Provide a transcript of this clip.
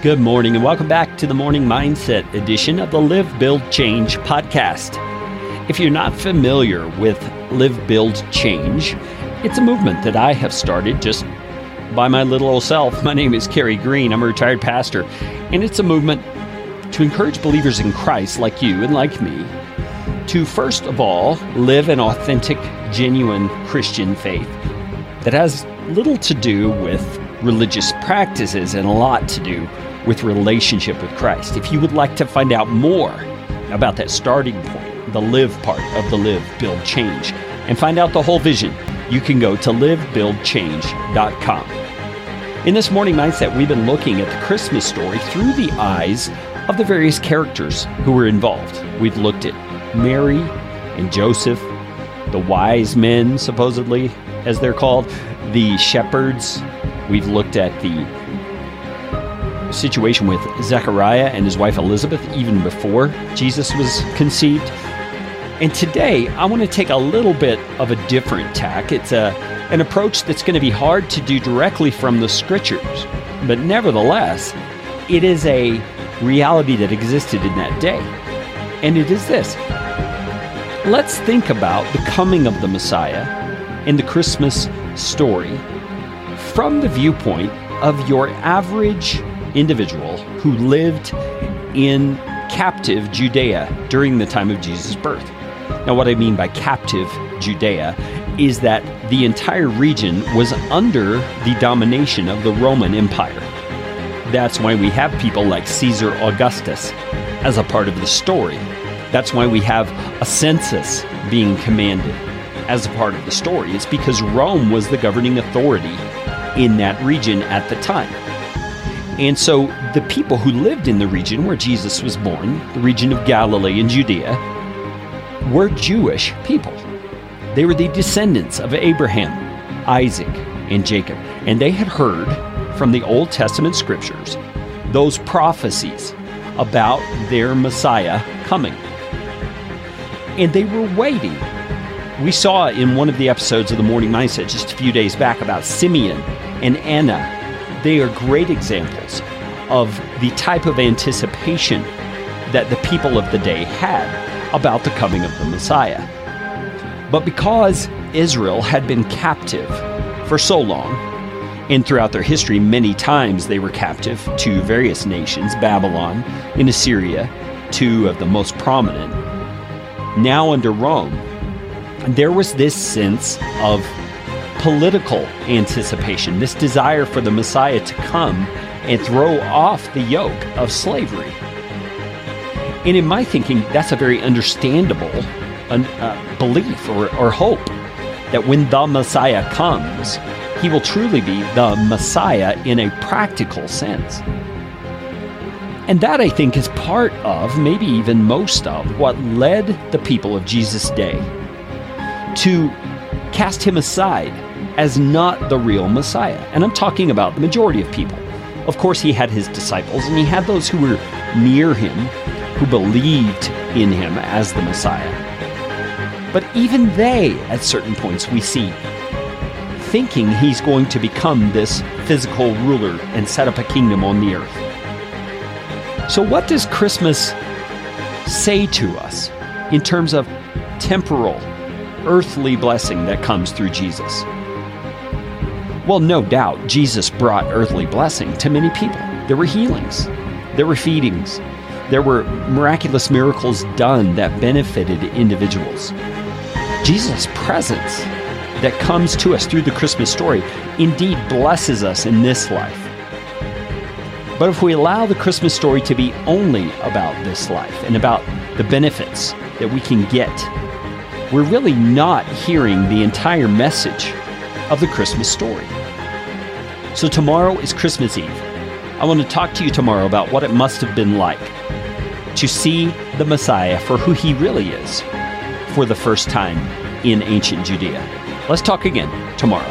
Good morning and welcome back to the Morning Mindset edition of the Live, Build, Change podcast. If you're not familiar with Live, Build, Change, it's a movement that I have started just by my little old self. My name is Kerry Green. I'm a retired pastor, and it's a movement to encourage believers in Christ like you and like me to first of all live an authentic, genuine Christian faith that has little to do with religious practices and a lot to do with relationship with Christ. If you would like to find out more about that starting point, the live part of the Live, Build, Change, and find out the whole vision, you can go to livebuildchange.com. In this morning mindset, we've been looking at the Christmas story through the eyes of the various characters who were involved. We've looked at Mary and Joseph, the wise men, supposedly, as they're called, the shepherds. We've looked at the situation with Zechariah and his wife Elizabeth even before Jesus was conceived. And today, I want to take a little bit of a different tack. It's an approach that's going to be hard to do directly from the scriptures, but nevertheless, it is a reality that existed in that day. And it is this. Let's think about the coming of the Messiah in the Christmas story from the viewpoint of your average individual who lived in captive Judea during the time of Jesus' birth. Now, what I mean by captive Judea is that the entire region was under the domination of the Roman Empire. That's why we have people like Caesar Augustus as a part of the story. That's why we have a census being commanded as a part of the story. It's because Rome was the governing authority in that region at the time. And so the people who lived in the region where Jesus was born, the region of Galilee and Judea, were Jewish people. They were the descendants of Abraham, Isaac, and Jacob. And they had heard from the Old Testament scriptures those prophecies about their Messiah coming. And they were waiting. We saw in one of the episodes of the Morning Mindset just a few days back about Simeon and Anna. They are great examples of the type of anticipation that the people of the day had about the coming of the Messiah. But because Israel had been captive for so long, and throughout their history, many times they were captive to various nations, Babylon and Assyria, two of the most prominent. Now under Rome, there was this sense of political anticipation, this desire for the Messiah to come and throw off the yoke of slavery. And in my thinking, that's a very understandable belief or hope that when the Messiah comes, he will truly be the Messiah in a practical sense. And that, I think, is part of, maybe even most of, what led the people of Jesus' day to cast him aside as not the real Messiah. And I'm talking about the majority of people. Of course, he had his disciples, and he had those who were near him, who believed in him as the Messiah. But even they, at certain points, we see, thinking he's going to become this physical ruler and set up a kingdom on the earth. So what does Christmas say to us in terms of temporal, earthly blessing that comes through Jesus? Well, no doubt, Jesus brought earthly blessing to many people. There were healings, there were feedings, there were miraculous miracles done that benefited individuals. Jesus' presence that comes to us through the Christmas story indeed blesses us in this life. But if we allow the Christmas story to be only about this life and about the benefits that we can get, we're really not hearing the entire message of the Christmas story. So tomorrow is Christmas Eve. I want to talk to you tomorrow about what it must have been like to see the Messiah for who he really is for the first time in ancient Judea. Let's talk again tomorrow.